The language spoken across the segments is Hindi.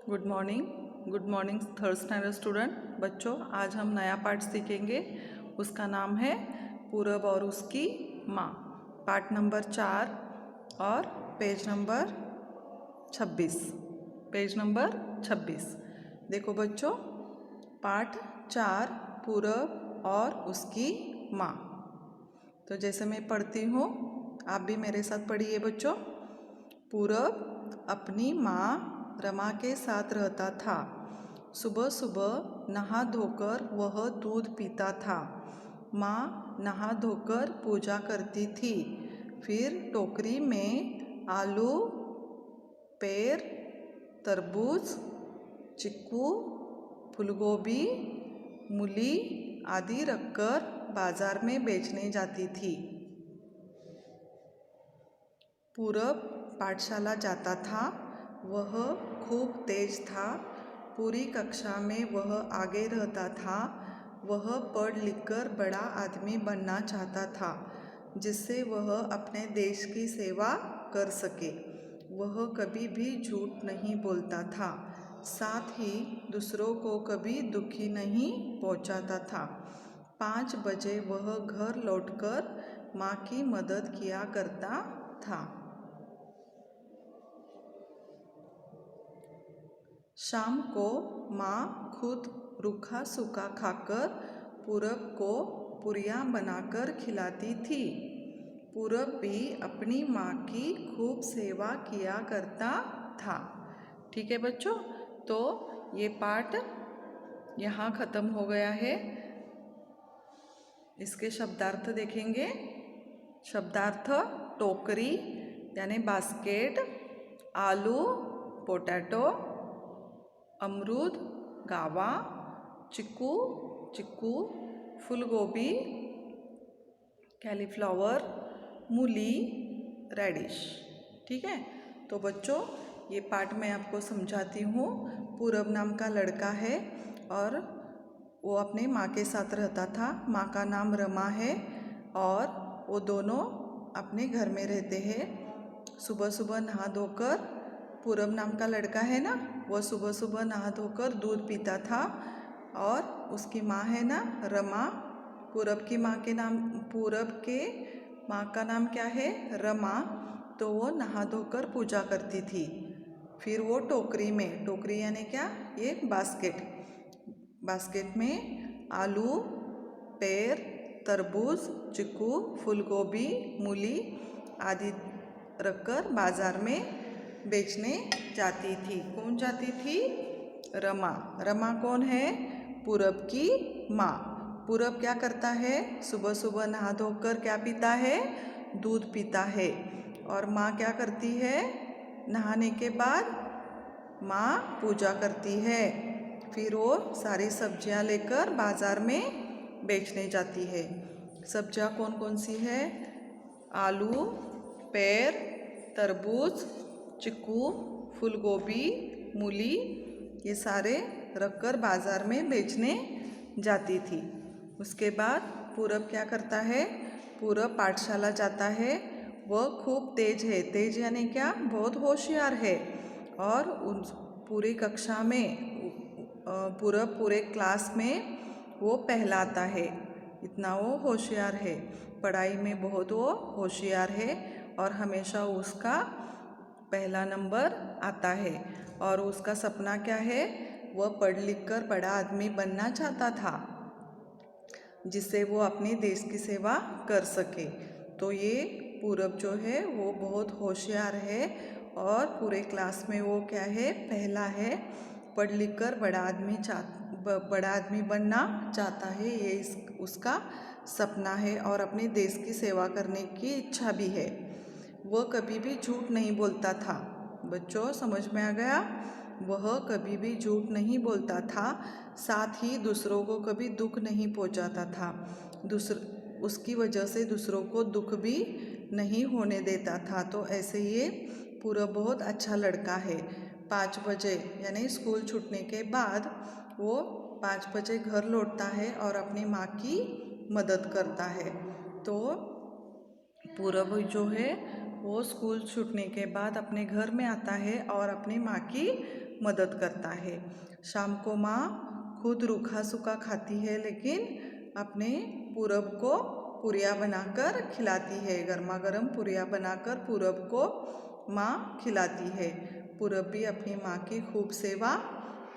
Good morning third standard student बच्चों। आज हम नया पाठ सीखेंगे। उसका नाम है पूरब और उसकी माँ। पाठ नंबर 4 और पेज नंबर 26। देखो बच्चों, पाठ 4 पूरब और उसकी माँ। तो जैसे मैं पढ़ती हूँ आप भी मेरे साथ पढ़िए बच्चों। पूरब अपनी माँ रमा के साथ रहता था। सुबह सुबह नहा धोकर वह दूध पीता था। माँ नहा धोकर पूजा करती थी। फिर टोकरी में आलू, पेर, तरबूज, चिक्कू, फूलगोभी, मूली आदि रखकर बाजार में बेचने जाती थी। पूरब पाठशाला जाता था। वह खूब तेज था। पूरी कक्षा में वह आगे रहता था। वह पढ़ लिखकर बड़ा आदमी बनना चाहता था, जिससे वह अपने देश की सेवा कर सके। वह कभी भी झूठ नहीं बोलता था, साथ ही दूसरों को कभी दुखी नहीं पहुंचाता था। 5 बजे वह घर लौटकर माँ की मदद किया करता था। शाम को माँ खुद रूखा सूखा खाकर पूरब को पूरियाँ बनाकर खिलाती थी। पूरब भी अपनी माँ की खूब सेवा किया करता था। ठीक है बच्चों, तो ये पाठ यहाँ ख़त्म हो गया है। इसके शब्दार्थ देखेंगे। शब्दार्थ: टोकरी यानी बास्केट, आलू पोटैटो, अमरूद गावा, चिक्कू फूलगोभी कैलीफ्लावर, मूली रेडिश। ठीक है, तो बच्चों ये पाठ मैं आपको समझाती हूँ। पूरब नाम का लड़का है और वो अपने माँ के साथ रहता था। माँ का नाम रमा है और वो दोनों अपने घर में रहते हैं। सुबह सुबह नहा धोकर, पूरब नाम का लड़का है ना, वो सुबह सुबह नहा धोकर दूध पीता था। और उसकी माँ है ना रमा, पूरब की माँ का नाम क्या है? रमा। तो वो नहा धोकर पूजा करती थी। फिर वो टोकरी यानी क्या? ये बास्केट में आलू, पेर, तरबूज, चिक्कू, फूलगोभी, मूली आदि रखकर बाजार में बेचने जाती थी। कौन जाती थी? रमा कौन है? पूरब की माँ। पूरब क्या करता है? सुबह सुबह नहा धोकर क्या पीता है? दूध पीता है। और माँ क्या करती है? नहाने के बाद माँ पूजा करती है। फिर वो सारी सब्जियाँ लेकर बाजार में बेचने जाती है। सब्जियाँ कौन कौन सी है? आलू, पेर, तरबूज, चिक्कू, फूलगोभी, मूली ये सारे रखकर बाजार में बेचने जाती थी। उसके बाद पूरब क्या करता है? पूरब पाठशाला जाता है। वह खूब तेज है। तेज यानी क्या? बहुत होशियार है। और उस पूरी कक्षा में पूरब पूरे क्लास में वो पहला आता है। इतना वो होशियार है। पढ़ाई में बहुत वो होशियार है और हमेशा उसका पहला नंबर आता है। और उसका सपना क्या है? वह पढ़ लिख कर बड़ा आदमी बनना चाहता था, जिससे वो अपने देश की सेवा कर सके। तो ये पूरब जो है वो बहुत होशियार है और पूरे क्लास में वो क्या है? पहला है। पढ़ लिख कर बड़ा आदमी बनना चाहता है, ये उसका सपना है और अपने देश की सेवा करने की इच्छा भी है। वह कभी भी झूठ नहीं बोलता था। बच्चों समझ में आ गया? वह कभी भी झूठ नहीं बोलता था, साथ ही दूसरों को कभी दुख नहीं पहुंचाता था। उसकी वजह से दूसरों को दुख भी नहीं होने देता था। तो ऐसे ये पूरा बहुत अच्छा लड़का है। 5 बजे यानी स्कूल छूटने के बाद वो 5 बजे घर लौटता है और अपनी माँ की मदद करता है। तो पूरब जो है वो स्कूल छूटने के बाद अपने घर में आता है और अपनी माँ की मदद करता है। शाम को माँ खुद रूखा सूखा खाती है, लेकिन अपने पूरब को पूरियाँ बनाकर खिलाती है। गर्मा गर्म पूरियाँ बनाकर पूरब को माँ खिलाती है। पूरब भी अपनी माँ की खूब सेवा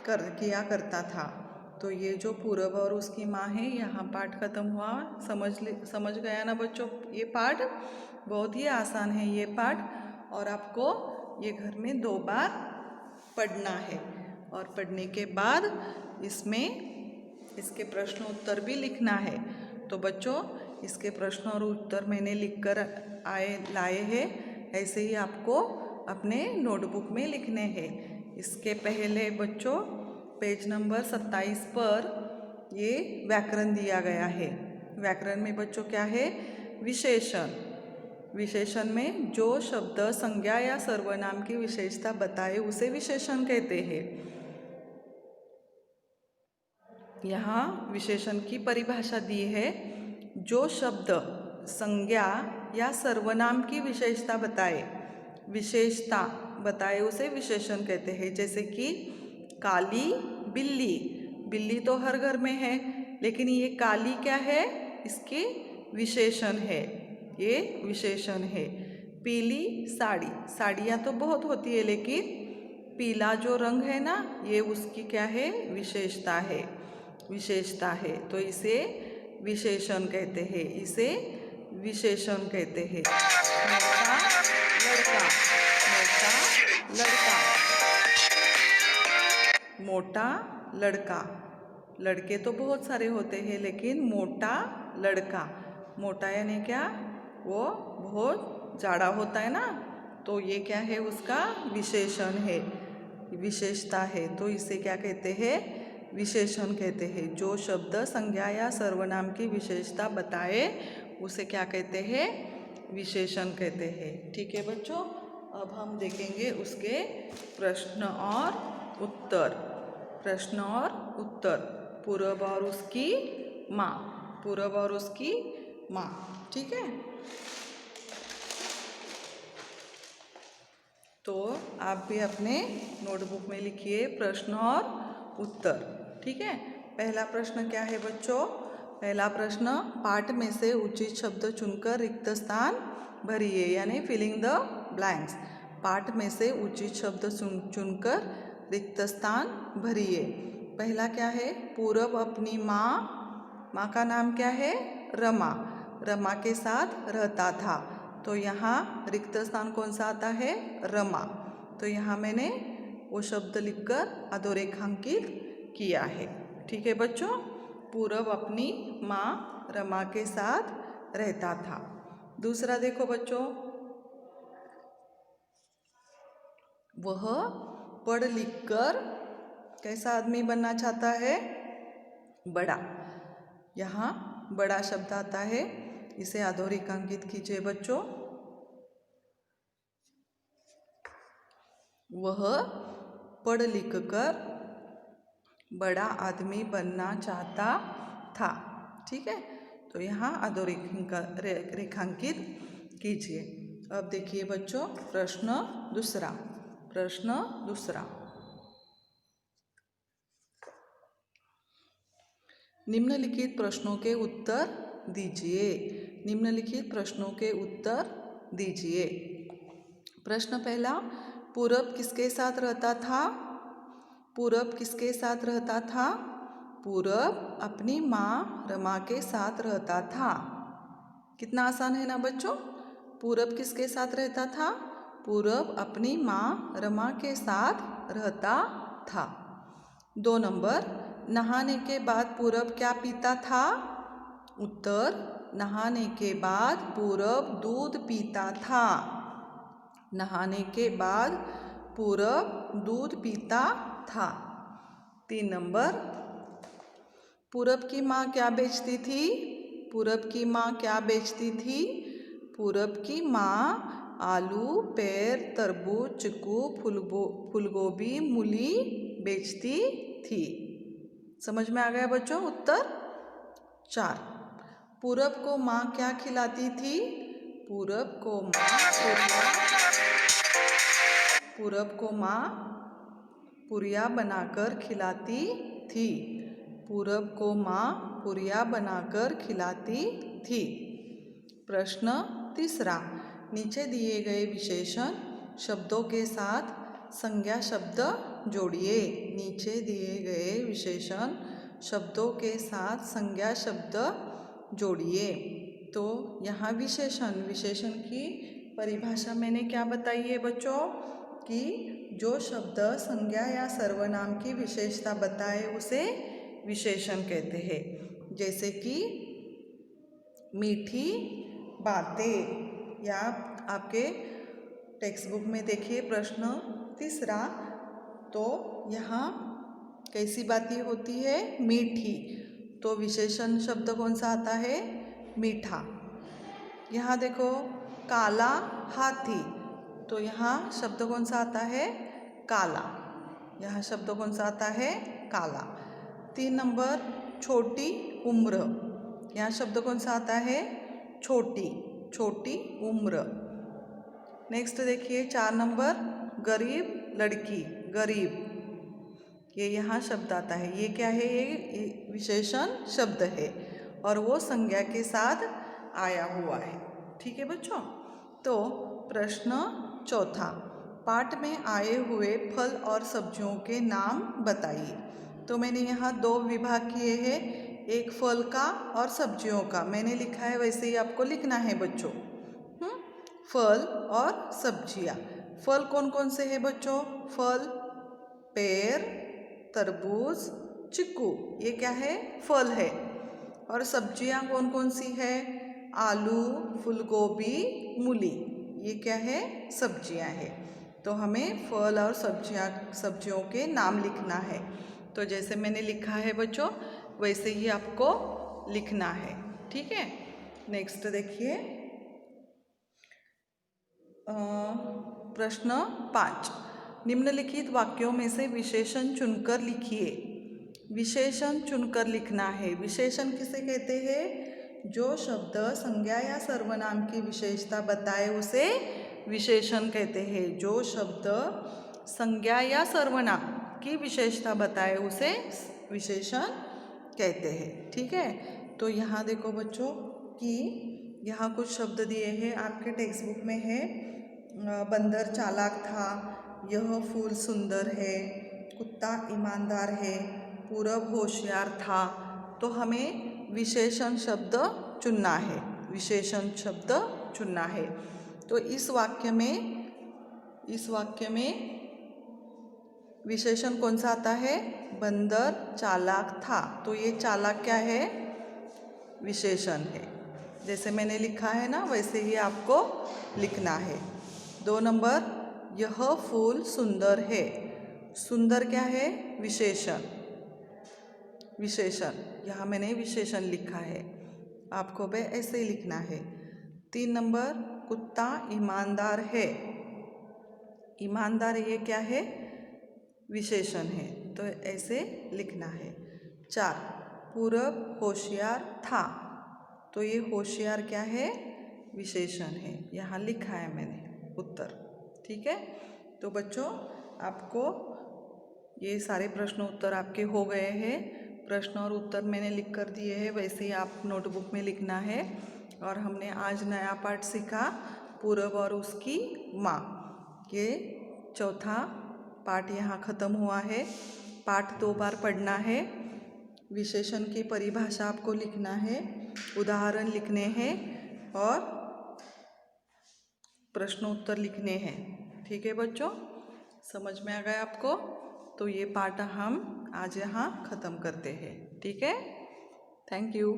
किया करता था। तो ये जो पूरब और उसकी माँ है, यहाँ पाठ खत्म हुआ। समझ गया ना बच्चों? ये पाठ बहुत ही आसान है ये पाठ, और आपको ये घर में 2 बार पढ़ना है, और पढ़ने के बाद इसके प्रश्न उत्तर भी लिखना है। तो बच्चों, इसके प्रश्न और उत्तर मैंने लिखकर लाए हैं, ऐसे ही आपको अपने नोटबुक में लिखने हैं। इसके पहले बच्चों पेज नंबर 27 पर ये व्याकरण दिया गया है। व्याकरण में बच्चों क्या है? विशेषण। विशेषण में जो शब्द संज्ञा या सर्वनाम की विशेषता बताए उसे विशेषण कहते हैं। यहाँ विशेषण की परिभाषा दी है। जो शब्द संज्ञा या सर्वनाम की विशेषता बताए उसे विशेषण कहते हैं। जैसे कि काली बिल्ली। बिल्ली तो हर घर में है, लेकिन ये काली क्या है? इसकी विशेषण है, ये विशेषण है। पीली साड़ी। साड़ियाँ तो बहुत होती है, लेकिन पीला जो रंग है ना, ये उसकी क्या है? विशेषता है। तो इसे विशेषण कहते हैं। मोटा लड़का। लड़के तो बहुत सारे होते हैं, लेकिन मोटा लड़का। मोटा यानी क्या? वो बहुत जाड़ा होता है ना, तो ये क्या है? उसका विशेषण है, विशेषता है। तो इसे क्या कहते हैं? विशेषण कहते हैं। जो शब्द संज्ञा या सर्वनाम की विशेषता बताए उसे क्या कहते हैं? विशेषण कहते हैं। ठीक है बच्चों, अब हम देखेंगे उसके प्रश्न और उत्तर। पूरब और उसकी माँ। ठीक है, तो आप भी अपने नोटबुक में लिखिए प्रश्न और उत्तर। ठीक है, पहला प्रश्न क्या है बच्चों? पहला प्रश्न, पाठ में से उचित शब्द चुनकर रिक्त स्थान भरिए, यानी फिलिंग द ब्लैंक्स। पाठ में से उचित शब्द चुनकर रिक्त स्थान भरिए। पहला क्या है? पूरब अपनी माँ का नाम क्या है? रमा के साथ रहता था। तो यहाँ रिक्त स्थान कौन सा आता है? रमा। तो यहाँ मैंने वो शब्द लिखकर अधोरेखांकित किया है। ठीक है बच्चों, पूरब अपनी माँ रमा के साथ रहता था। दूसरा देखो बच्चों, वह पढ़ लिख कर कैसा आदमी बनना चाहता है? बड़ा। यहाँ बड़ा शब्द आता है, इसे अधोरेखांकित कीजिए बच्चों। वह पढ़ लिख कर बड़ा आदमी बनना चाहता था। ठीक है, तो यहाँ अधोरेखांकित कीजिए। अब देखिए बच्चों प्रश्न दूसरा। निम्नलिखित प्रश्नों के उत्तर दीजिए। प्रश्न पहला, पूरब किसके साथ रहता था? पूरब अपनी माँ रमा के साथ रहता था। कितना आसान है ना बच्चों? पूरब किसके साथ रहता था? पूरब अपनी माँ रमा के साथ रहता था। 2 नंबर, नहाने के बाद पूरब क्या पीता था? उत्तर, नहाने के बाद पूरब दूध पीता था। नहाने के बाद पूरब दूध पीता था। 3 नंबर, पूरब की माँ क्या बेचती थी? पूरब की माँ आलू, पेर, तरबूज, चिक्कू, फूलगोभी, मूली बेचती थी। समझ में आ गया बच्चों उत्तर? 4, पूरब को माँ क्या खिलाती थी? पूरब को माँ पुरिया बनाकर खिलाती थी। पूरब को माँ पुरिया बनाकर खिलाती थी। प्रश्न तीसरा, नीचे दिए गए विशेषण शब्दों के साथ संज्ञा शब्द जोड़िए। नीचे दिए गए विशेषण शब्दों के साथ संज्ञा शब्द जोड़िए। तो यहाँ विशेषण की परिभाषा मैंने क्या बताई है बच्चों, कि जो शब्द संज्ञा या सर्वनाम की विशेषता बताए उसे विशेषण कहते हैं। जैसे कि मीठी बातें, या आपके टेक्स्ट बुक में देखिए प्रश्न तीसरा, तो यहाँ कैसी बातें होती है, मीठी, तो विशेषण शब्द कौन सा आता है, मीठा। यहाँ देखो काला हाथी, तो यहाँ शब्द कौन सा आता है, काला। यहाँ शब्द कौन सा आता है, काला। 3 नंबर छोटी उम्र, यहाँ शब्द कौन सा आता है, छोटी उम्र। नेक्स्ट देखिए 4 नंबर गरीब लड़की, गरीब, ये यहाँ शब्द आता है। ये क्या है, ये विशेषण शब्द है और वो संज्ञा के साथ आया हुआ है। ठीक है बच्चों। तो प्रश्न चौथा, पाठ में आए हुए फल और सब्जियों के नाम बताइए। तो मैंने यहाँ 2 विभाग किए हैं, एक फल का और सब्जियों का। मैंने लिखा है वैसे ही आपको लिखना है बच्चों। फल और सब्जियाँ। फल कौन कौन से हैं बच्चों, फल पेड़, तरबूज, चिक्कू, ये क्या है, फल है। और सब्जियां कौन कौन सी है, आलू, फूलगोभी, मूली, ये क्या है, सब्जियां है। तो हमें फल और सब्जियों के नाम लिखना है। तो जैसे मैंने लिखा है बच्चों वैसे ही आपको लिखना है। ठीक है। नेक्स्ट देखिए प्रश्न 5, निम्नलिखित वाक्यों में से विशेषण चुनकर लिखिए। विशेषण चुनकर लिखना है। विशेषण किसे कहते हैं, जो शब्द संज्ञा या सर्वनाम की विशेषता बताए उसे विशेषण कहते हैं। जो शब्द संज्ञा या सर्वनाम की विशेषता बताए उसे विशेषण कहते हैं। ठीक है। तो यहाँ देखो बच्चों कि यहाँ कुछ शब्द दिए हैं, आपके टेक्स्ट बुक में है, बंदर चालाक था, यह फूल सुंदर है, कुत्ता ईमानदार है, पूरब होशियार था। तो हमें विशेषण शब्द चुनना है, विशेषण शब्द चुनना है। तो इस वाक्य में विशेषण कौन सा आता है, बंदर चालाक था। तो ये चालाक क्या है, विशेषण है। जैसे मैंने लिखा है ना वैसे ही आपको लिखना है। 2 नंबर यह फूल सुंदर है। सुंदर क्या है, विशेषण। यहाँ मैंने विशेषण लिखा है, आपको भी ऐसे ही लिखना है। 3 नंबर कुत्ता ईमानदार है। ईमानदार ये क्या है, विशेषण है, तो ऐसे लिखना है। 4 पूरब होशियार था। तो ये होशियार क्या है, विशेषण है। यहाँ लिखा है मैंने उत्तर। ठीक है। तो बच्चों आपको ये सारे प्रश्न उत्तर आपके हो गए हैं। प्रश्न और उत्तर मैंने लिख कर दिए हैं, वैसे ही आप नोटबुक में लिखना है। और हमने आज नया पाठ सीखा, पूरब और उसकी माँ। ये चौथा पाठ यहाँ ख़त्म हुआ है। पाठ 2 बार पढ़ना है। विशेषण की परिभाषा आपको लिखना है, उदाहरण लिखने हैं और प्रश्न उत्तर लिखने हैं। ठीक है बच्चों, समझ में आ गया आपको। तो ये पाठ हम आज यहाँ ख़त्म करते हैं। ठीक है, थैंक यू।